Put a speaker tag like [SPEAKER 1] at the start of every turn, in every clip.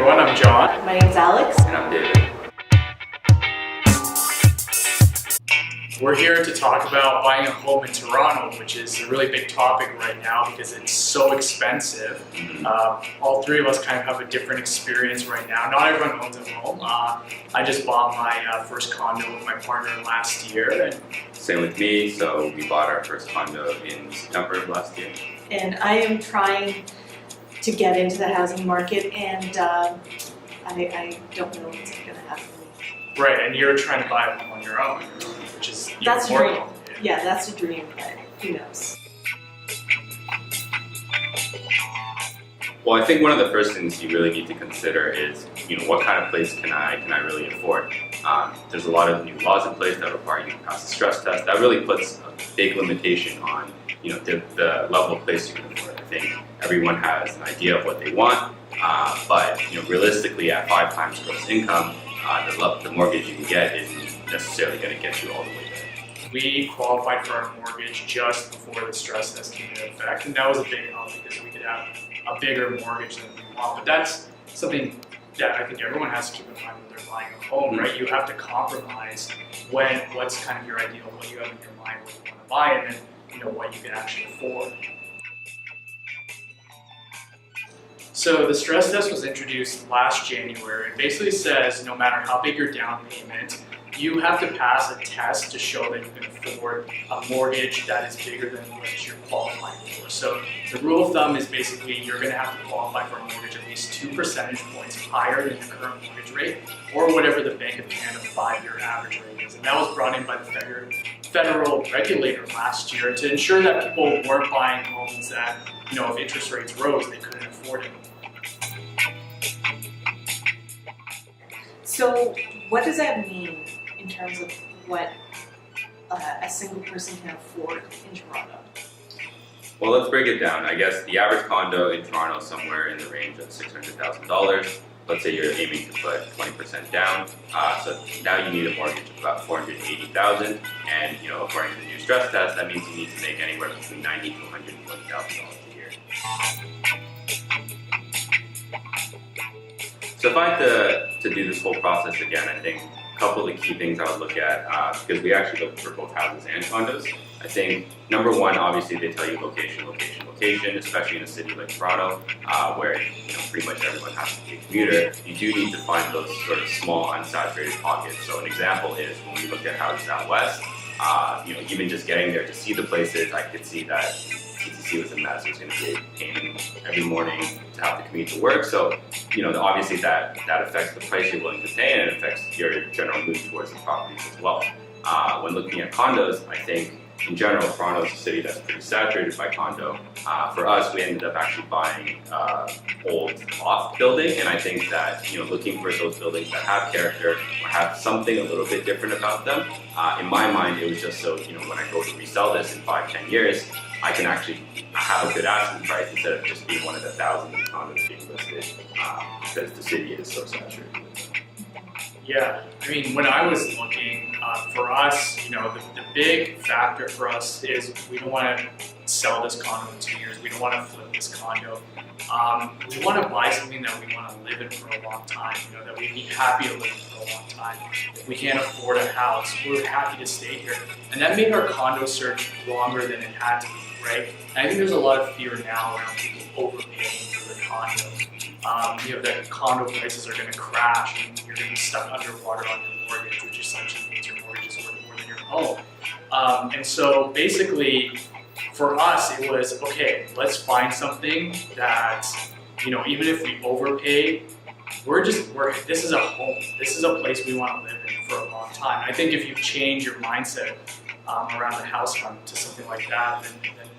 [SPEAKER 1] everyone, I'm John.
[SPEAKER 2] My name's Alex.
[SPEAKER 3] And I'm David.
[SPEAKER 1] We're here to talk about buying a home in Toronto, which is a really big topic right now because it's so expensive. All three of us kind of have a different experience right now. Not everyone owns a home. I just bought my first condo with my partner last year.
[SPEAKER 3] Same with me, so we bought our first condo in September of last year.
[SPEAKER 2] And I am trying to get into the housing market, and I don't know what's going to happen.
[SPEAKER 1] Right, and you're trying to buy a home on your own, which is
[SPEAKER 2] that's
[SPEAKER 1] even
[SPEAKER 2] a
[SPEAKER 1] more
[SPEAKER 2] dream.
[SPEAKER 1] complicated.
[SPEAKER 2] Yeah, that's a dream, but who knows?
[SPEAKER 3] Well, I think one of the first things you really need to consider is, what kind of place can I really afford? There's a lot of new laws in place that require you to pass a stress test. That really puts a big limitation on, the level of place you can afford. I think everyone has an idea of what they want, but realistically, at 5 times gross income, the mortgage you can get isn't necessarily going to get you all the way there.
[SPEAKER 1] We qualified for our mortgage just before the stress test came into effect, and that was a big help because we could have a bigger mortgage than we want. But that's something that I think everyone has to keep in mind when they're buying a home, right? You have to compromise what's kind of your ideal, what you have in your mind, what you want to buy, and then what you can actually afford. So the stress test was introduced last January. It basically says no matter how big your down payment, you have to pass a test to show that you can afford a mortgage that is bigger than what you're qualifying for. So the rule of thumb is basically you're going to have to qualify for a mortgage at least 2 percentage points higher than your current mortgage rate, or whatever the Bank of Canada 5-year average rate is. And that was brought in by the federal regulator last year to ensure that people weren't buying homes that, if interest rates rose, they couldn't afford it.
[SPEAKER 2] So what does that mean in terms of what a single person can afford in Toronto?
[SPEAKER 3] Well, let's break it down. I guess the average condo in Toronto is somewhere in the range of $600,000. Let's say you're aiming to put 20% down. So now you need a mortgage of about $480,000, and according to the new stress test, that means you need to make anywhere between $90,000 to $120,000 a year. So if I had to do this whole process again, I think a couple of the key things I would look at, because we actually looked for both houses and condos. I think number one, obviously they tell you location, especially in a city like Toronto, where pretty much everyone has to be a commuter. You do need to find those sort of small unsaturated pockets. So an example is when we looked at houses out west, even just getting there to see the places, I could see that TTC was a mess. It was going to be a pain every morning to have to commute to work. So, obviously that affects the price you're willing to pay, and it affects your general mood towards the properties as well. When looking at condos, I think in general, Toronto is a city that's pretty saturated by condo. For us, we ended up actually buying old loft building, and I think that looking for those buildings that have character or have something a little bit different about them. In my mind, it was just so when I go to resell this in 5-10 years, I can actually have a good asking price instead of just being one of the thousands of condos being listed because the city is so saturated.
[SPEAKER 1] Yeah, I mean, when I was looking, for us, the big factor for us is we don't want to sell this condo in 2 years. We don't want to flip this condo. We want to buy something that we want to live in for a long time, that we'd be happy to live in for a long time. If we can't afford a house, we're happy to stay here. And that made our condo search longer than it had to be, right? And I think there's a lot of fear now around people overpaying for their condos. That condo prices are going to crash and you're going to be stuck underwater on your mortgage, which essentially means your mortgage is worth more than your home. And so basically, for us, it was, okay, let's find something that, even if we overpay, this is a home. This is a place we want to live in for a long time. I think if you change your mindset around the house hunt to something like that, then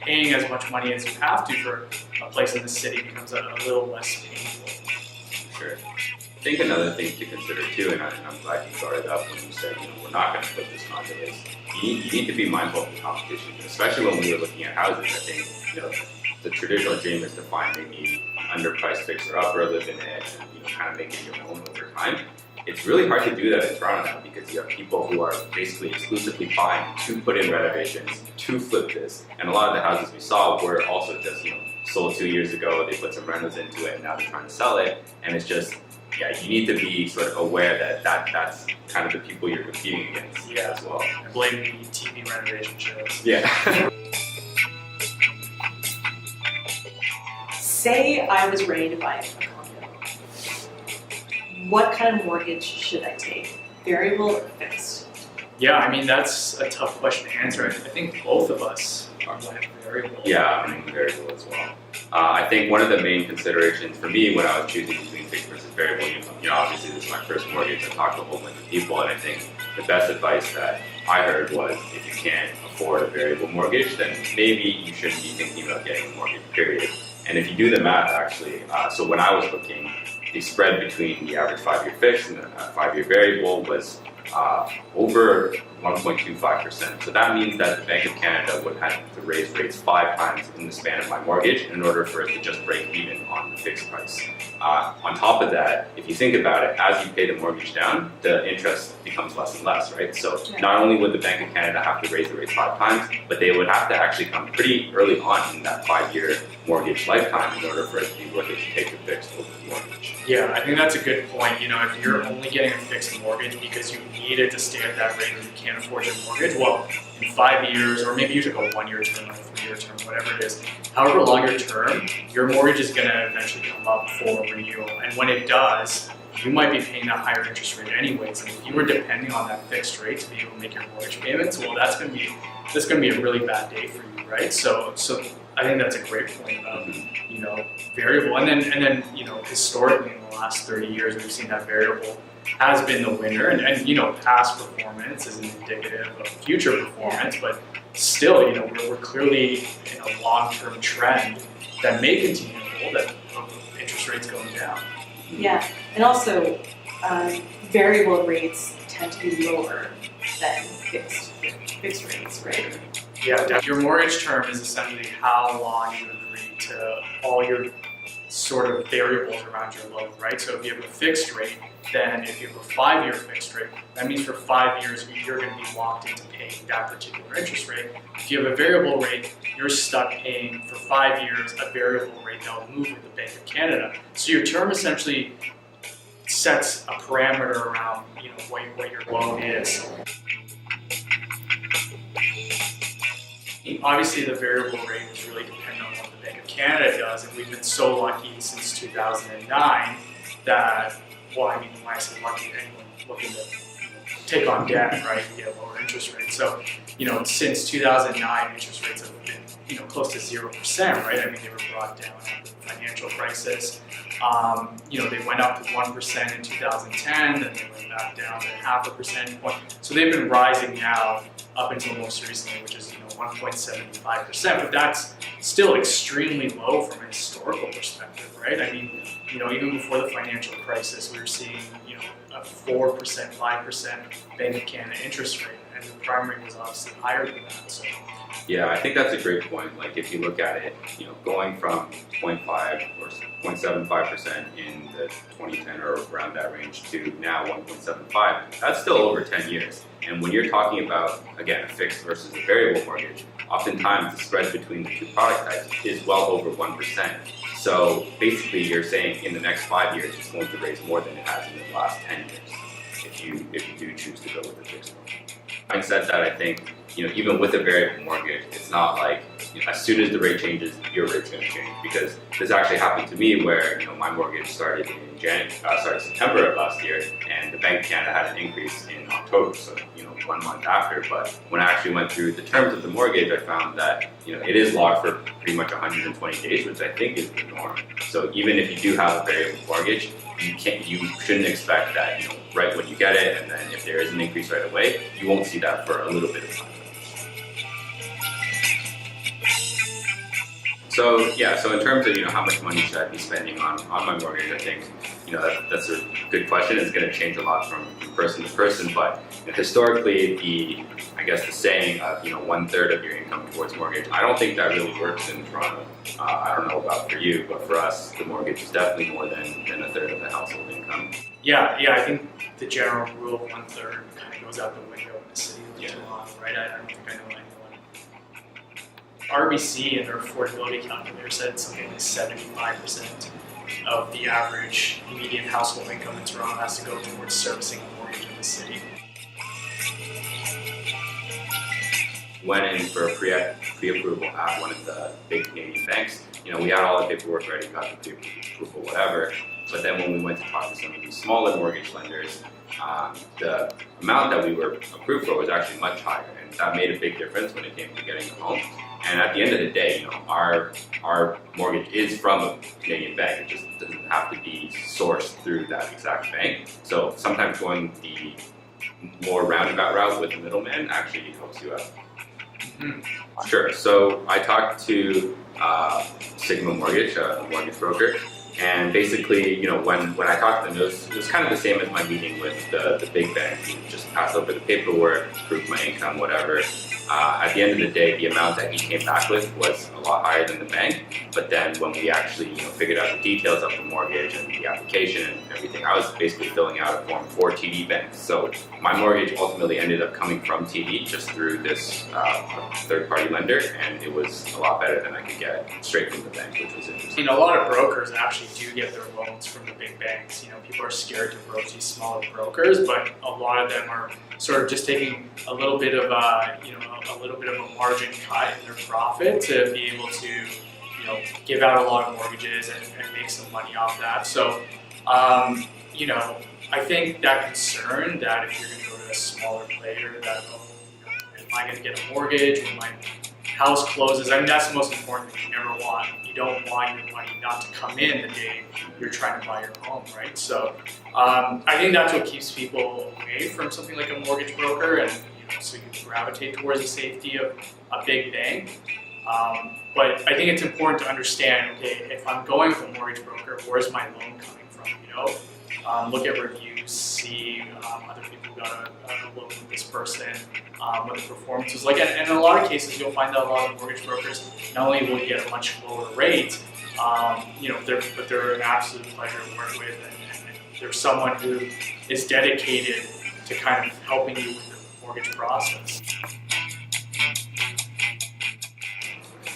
[SPEAKER 1] paying as much money as you have to for a place in the city becomes a little less painful.
[SPEAKER 3] Sure. I think another thing to consider too, and I'm glad you brought it up when you said, we're not going to flip this condo, is you need to be mindful of the competition, especially when we were looking at houses. I think, the traditional dream is to find maybe underpriced fixer-upper, live in it, and kind of make it your own over time. it's really hard to do that in Toronto now because you have people who are basically exclusively buying to put in renovations, to flip this. And a lot of the houses we saw were also just, sold 2 years ago, they put some rentals into it, and now they're trying to sell it. And it's just, you need to be sort of aware that that's kind of the people you're competing against as well.
[SPEAKER 1] I blame the TV renovation shows.
[SPEAKER 3] Yeah.
[SPEAKER 2] Say I was ready to buy a condo. What kind of mortgage should I take? Variable or fixed?
[SPEAKER 1] Yeah, I mean, that's a tough question to answer. I think both of us are variable.
[SPEAKER 3] Yeah, I'm variable as well. I think one of the main considerations for me when I was choosing between fixed versus variable, obviously this is my first mortgage. I talked to a whole bunch of people, and I think the best advice that I heard was if you can't afford a variable mortgage, then maybe you shouldn't be thinking about getting a mortgage, period. And if you do the math, actually, so when I was looking, the spread between the average 5-year fixed and the 5-year variable was over 1.25%. So that means that the Bank of Canada would have to raise rates 5 times in the span of my mortgage in order for it to just break even on the fixed price. On top of that, if you think about it, as you pay the mortgage down, the interest becomes less and less, right? So not only would the Bank of Canada have to raise the rates 5 times, but they would have to actually come pretty early on in that 5-year mortgage lifetime in order for it to be worth it to take the fixed over the mortgage.
[SPEAKER 1] Yeah, I think that's a good point. If you're only getting a fixed mortgage because you need it to stay at that rate or you can't afford your mortgage, well, in 5 years, or maybe you took a 1-year term or a 3-year term, whatever it is, however long your term, your mortgage is going to eventually come up for renewal. And when it does, you might be paying that higher interest rate anyways. And if you were depending on that fixed rate to be able to make your mortgage payments, well, that's going to be a really bad day for you, right? So I think that's a great point about variable. And then historically in the last 30 years, we've seen that variable has been the winner, and past performance isn't indicative of future performance, but still, we're clearly in a long-term trend that may continue to hold that interest rates going down.
[SPEAKER 2] Yeah, and also variable rates tend to be lower than fixed rates, right?
[SPEAKER 1] Yeah, your mortgage term is essentially how long you agree to all your sort of variables around your loan, right? So if you have a fixed rate, then if you have a 5-year fixed rate, that means for 5 years you're going to be locked into paying that particular interest rate. If you have a variable rate, you're stuck paying for 5 years a variable rate that will move with the Bank of Canada. So your term essentially sets a parameter around what your loan is. Obviously, the variable rate is really dependent on what the Bank of Canada does, and we've been so lucky since 2009 that, when I say lucky, anyone looking to take on debt, right, you get lower interest rates. So, since 2009, interest rates have been, close to 0%, right? I mean, they were brought down after the financial crisis. They went up to 1% in 2010, then they went back down to 0.5 percentage point. So they've been rising now up until most recently, which is 1.75%, but that's still extremely low from a historical perspective, right? I mean, even before the financial crisis, we were seeing a 4%, 5% Bank of Canada interest rate, and the prime rate was obviously higher than that. So.
[SPEAKER 3] Yeah, I think that's a great point. Like if you look at it, going from 0.5 or 0.75% in the 2010 or around that range to now 1.75, that's still over 10 years. And when you're talking about, again, a fixed versus a variable mortgage, oftentimes the spread between the two product types is well over 1%. So basically you're saying in the next 5 years it's going to raise more than it has in the last 10 years if you do choose to go with a fixed mortgage. Having said that, I think even with a variable mortgage, it's not like as soon as the rate changes, your rate's going to change. Because this actually happened to me where my mortgage started in September of last year, and the Bank of Canada had an increase in October, so 1 month after. But when I actually went through the terms of the mortgage, I found that it is locked for pretty much 120 days, which I think is the norm. So even if you do have a variable mortgage, you shouldn't expect that right when you get it, and then if there is an increase right away, you won't see that for a little bit of time. So yeah, so in terms of how much money should I be spending on my mortgage, I think that's a good question. It's going to change a lot from person to person, but historically the saying of 1/3 of your income towards mortgage, I don't think that really works in Toronto. I don't know about for you, but for us, the mortgage is definitely more than 1/3 of the household income.
[SPEAKER 1] Yeah, I think the general rule of 1/3 kind of goes out the window in the city of Toronto, right? I don't think I know anyone. RBC and their affordability calculator said something like 75% of the average median household income in Toronto has to go towards servicing a mortgage in the city.
[SPEAKER 3] Went in for a pre-approval at one of the big Canadian banks. We had all the paperwork ready, got the pre-approval, whatever. But then when we went to talk to some of these smaller mortgage lenders, the amount that we were approved for was actually much higher, and that made a big difference when it came to getting a home. And at the end of the day, our mortgage is from a Canadian bank. It just doesn't have to be sourced through that exact bank. So sometimes going the more roundabout route with the middleman actually helps you out.
[SPEAKER 1] Mm-hmm.
[SPEAKER 3] Sure. So I talked to Sigma Mortgage, a mortgage broker, and basically, when I talked to them, it was kind of the same as my meeting with the big bank. Just pass over the paperwork, prove my income, whatever. At the end of the day, the amount that he came back with was a lot higher than the bank. But then when we actually figured out the details of the mortgage and the application and everything, I was basically filling out a form for TD Bank. So my mortgage ultimately ended up coming from TD just through this third-party lender, and it was a lot better than I could get straight from the bank, which was interesting.
[SPEAKER 1] A lot of brokers actually do get their loans from the big banks. People are scared to approach these smaller brokers, but a lot of them are sort of just taking a little bit of a margin cut in their profit to be able to, give out a lot of mortgages and make some money off that. So, I think that concern that if you're going to go to a smaller player, that am I going to get a mortgage when my house closes? That's the most important thing you never want. You don't want your money not to come in the day you're trying to buy your home, right? So I think that's what keeps people away from something like a mortgage broker, and so you gravitate towards the safety of a big bank. But I think it's important to understand, okay, if I'm going with a mortgage broker, where's my loan coming from? Look at reviews, see other people who got a loan with this person, what the performance is like. And in a lot of cases, you'll find that a lot of mortgage brokers not only will get a much lower rate, but they're an absolute pleasure to work with, and they're someone who is dedicated to kind of helping you with the mortgage process.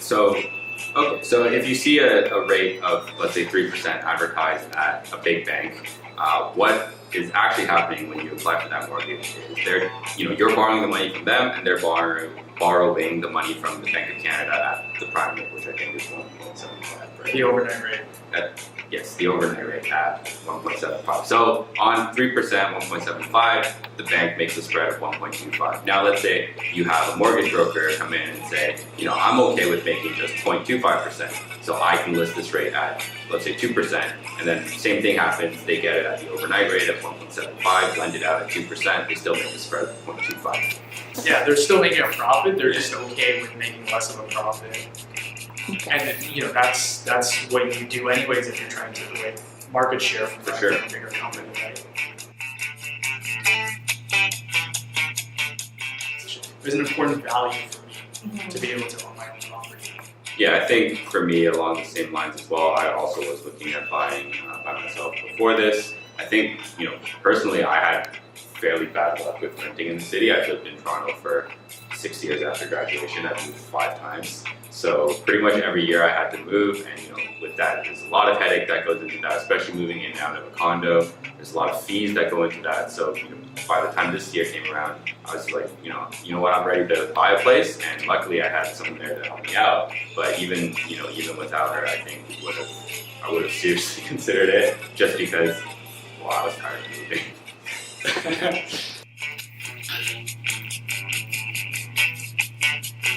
[SPEAKER 3] So if you see a rate of, let's say, 3% advertised at a big bank, what is actually happening when you apply for that mortgage is you're borrowing the money from them, and they're borrowing the money from the Bank of Canada at the prime rate, which I think is 1.75. Right?
[SPEAKER 1] The overnight rate.
[SPEAKER 3] Yes, the overnight rate at 1.75. So on 3%, 1.75, the bank makes a spread of 1.25. Now let's say you have a mortgage broker come in and say, I'm okay with making just 0.25%. So I can list this rate at, let's say, 2%. And then same thing happens, they get it at the overnight rate of 1.75, blend it out at 2%, they still make a spread of 0.25.
[SPEAKER 1] Yeah, they're still making a profit, they're just okay with making less of a profit. And that's what you do anyways if you're trying to give away market share from a bigger company, right? There's an important value for me to be able to own my own property.
[SPEAKER 3] Yeah, I think for me, along the same lines as well, I also was looking at buying by myself before this. I think, personally, I had fairly bad luck with renting in the city. I've lived in Toronto for 6 years after graduation. I've moved 5 times. So pretty much every year I had to move, and with that, there's a lot of headache that goes into that, especially moving in and out of a condo. There's a lot of fees that go into that. So by the time this year came around, I was like, you know what, I'm ready to buy a place, and luckily I had someone there to help me out. But even without her, I think I would have seriously considered it, just because, I was tired of moving.